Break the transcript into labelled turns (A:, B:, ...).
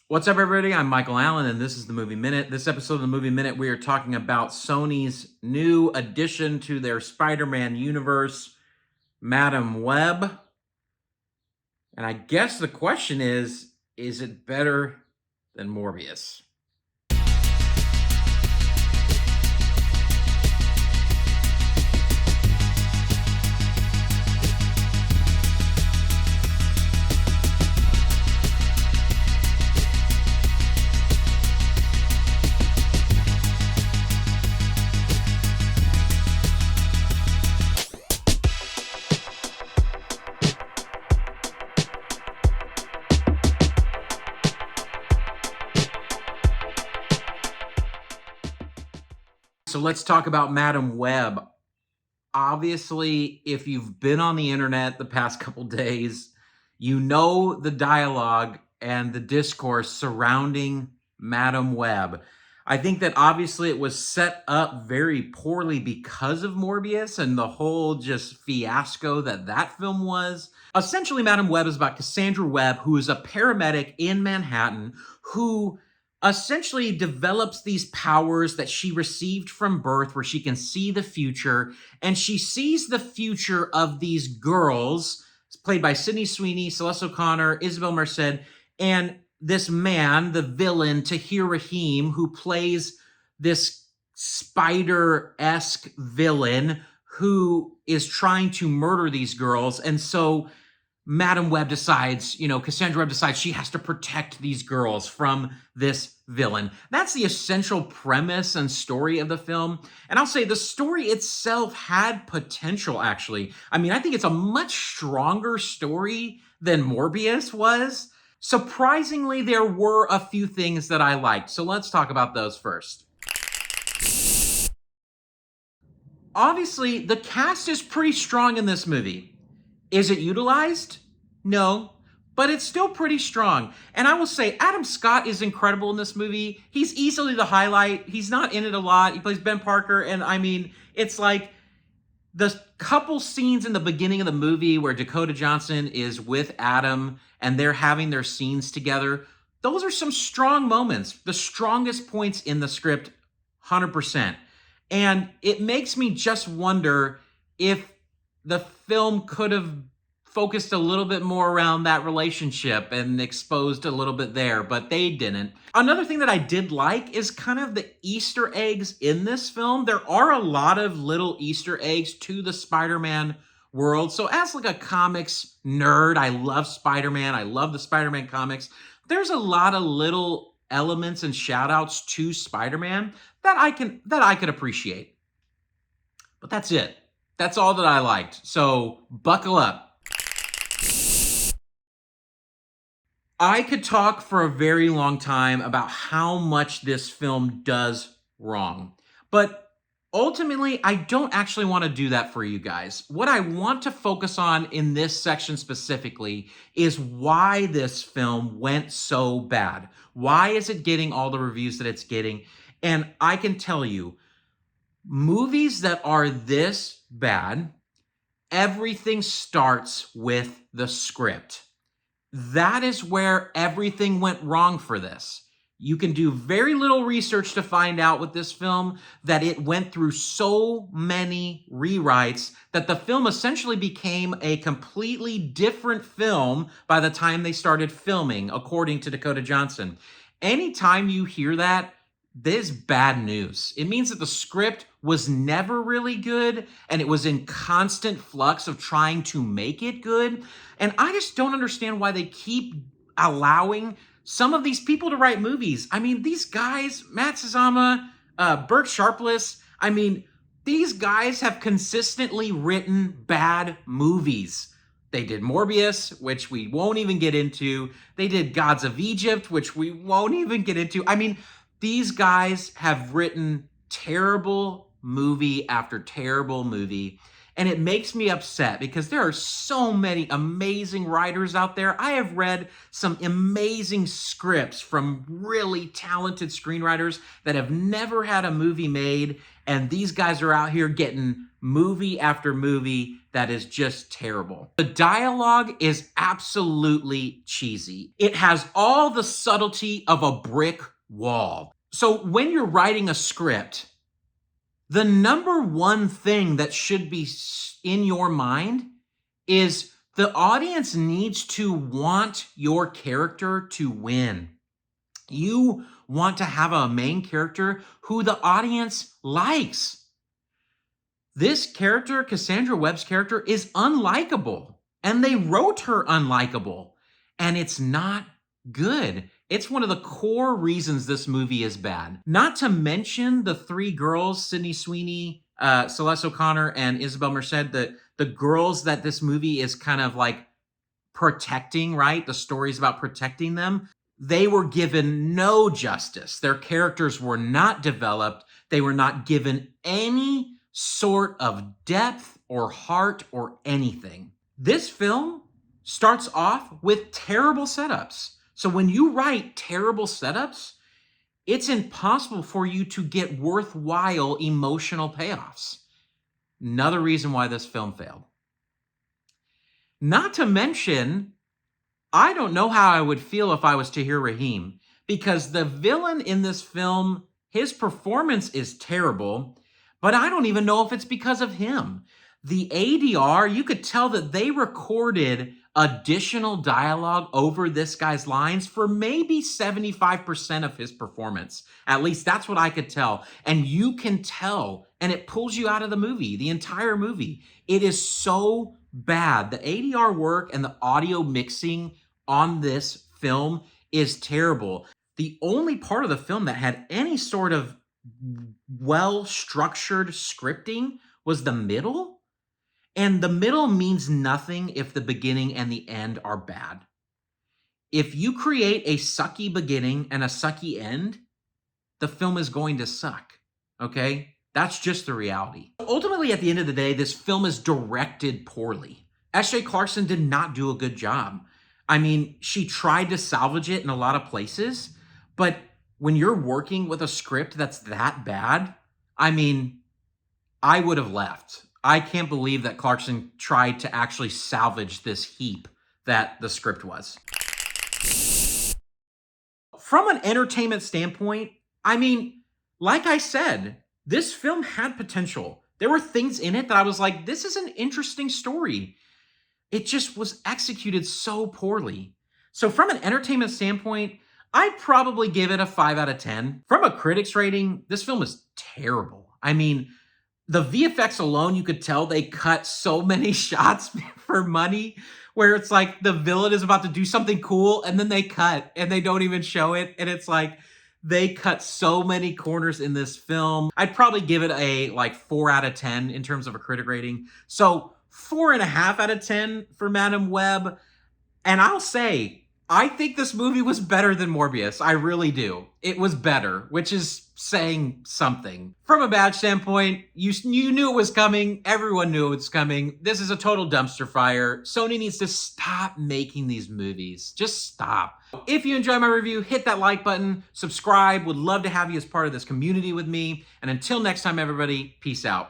A: What's up, everybody? I'm Michael Allen, and this is the Movie Minute. This episode of the Movie Minute, we are talking about Sony's new addition to their Spider-Man universe, Madam Web. And I guess the question is it better than Morbius? So let's talk about Madam Web. Obviously, if you've been on the internet the past couple days, you know the dialogue and the discourse surrounding Madam Web. I think that obviously it was set up very poorly because of Morbius and the whole just fiasco that film was. Essentially, Madam Web is about Cassandra Web, who is a paramedic in Manhattan who essentially develops these powers that she received from birth where she can see the future, and she sees the future of these girls played by Sweeney, Celeste O'Connor, Isabel Merced, and this man, the villain, Tahir Rahim, who plays this spider-esque villain who is trying to murder these girls. And so Madam Web decides, Cassandra Web decides she has to protect these girls from this villain. That's the essential premise and story of the film. And I'll say the story itself had potential, actually. I mean, I think it's a much stronger story than Morbius was. Surprisingly, there were a few things that I liked. So let's talk about those first. Obviously, the cast is pretty strong in this movie. Is it utilized? No, but it's still pretty strong. And I will say, Adam Scott is incredible in this movie. He's easily the highlight. He's not in it a lot. He plays Ben Parker, and I mean, it's like the couple scenes in the beginning of the movie where Dakota Johnson is with Adam and they're having their scenes together. Those are some strong moments, the strongest points in the script, 100%. And it makes me just wonder if the film could have focused a little bit more around that relationship and exposed a little bit there, but they didn't. Another thing that I did like is kind of the Easter eggs in this film. There are a lot of little Easter eggs to the Spider-Man world. So as like a comics nerd, I love Spider-Man. I love the Spider-Man comics. There's a lot of little elements and shout outs to Spider-Man that I could appreciate. But that's it. That's all that I liked. So buckle up. I could talk for a very long time about how much this film does wrong. But ultimately, I don't actually want to do that for you guys. What I want to focus on in this section specifically is why this film went so bad. Why is it getting all the reviews that it's getting? And I can tell you, movies that are this bad, everything starts with the script. That is where everything went wrong for this. You can do very little research to find out with this film that it went through so many rewrites that the film essentially became a completely different film by the time they started filming, according to Dakota Johnson. Anytime you hear that, this is bad news. It means that the script was never really good and it was in constant flux of trying to make it good. And I just don't understand why they keep allowing some of these people to write movies. I mean, these guys, Matt Sazama, Burt Sharpless, I mean, these guys have consistently written bad movies. They did Morbius, which we won't even get into. They did Gods of Egypt, which we won't even get into. I mean, these guys have written terrible movie after terrible movie. And it makes me upset because there are so many amazing writers out there. I have read some amazing scripts from really talented screenwriters that have never had a movie made. And these guys are out here getting movie after movie that is just terrible. The dialogue is absolutely cheesy. It has all the subtlety of a brick wall. So when you're writing a script, the number one thing that should be in your mind is the audience needs to want your character to win. You want to have a main character who the audience likes. This character, Cassandra Webb's character, is unlikable, and they wrote her unlikable, and it's not good. It's one of the core reasons this movie is bad. Not to mention the three girls, Sydney Sweeney, Celeste O'Connor, and Isabel Merced, the girls that this movie is kind of like protecting, right? The story's about protecting them. They were given no justice. Their characters were not developed. They were not given any sort of depth or heart or anything. This film starts off with terrible setups. So when you write terrible setups, it's impossible for you to get worthwhile emotional payoffs. Another reason why this film failed. Not to mention, I don't know how I would feel if I was Tahir Rahim, because the villain in this film, his performance is terrible, but I don't even know if it's because of him. The ADR, you could tell that they recorded additional dialogue over this guy's lines for maybe 75% of his performance. At least that's what I could tell. And you can tell, and it pulls you out of the movie, the entire movie. It is so bad. The ADR work and the audio mixing on this film is terrible. The only part of the film that had any sort of well-structured scripting was the middle. And the middle means nothing if the beginning and the end are bad. If you create a sucky beginning and a sucky end, the film is going to suck, okay? That's just the reality. Ultimately, at the end of the day, this film is directed poorly. S.J. Clarkson did not do a good job. I mean, she tried to salvage it in a lot of places, but when you're working with a script that's that bad, I mean, I would have left. I can't believe that Clarkson tried to actually salvage this heap that the script was. From an entertainment standpoint, I mean, like I said, this film had potential. There were things in it that I was like, this is an interesting story. It just was executed so poorly. So from an entertainment standpoint, I'd probably give it a 5 out of 10. From a critics rating, this film is terrible. I mean, the VFX alone, you could tell they cut so many shots for money where it's like the villain is about to do something cool and then they cut and they don't even show it. And it's like they cut so many corners in this film. I'd probably give it a like 4 out of 10 in terms of a critic rating. So 4.5 out of 10 for Madam Web. And I'll say, I think this movie was better than Morbius. I really do. It was better, which is saying something. From a badge standpoint, you knew it was coming. Everyone knew it was coming. This is a total dumpster fire. Sony needs to stop making these movies. Just stop. If you enjoyed my review, hit that like button, subscribe. Would love to have you as part of this community with me. And until next time, everybody, peace out.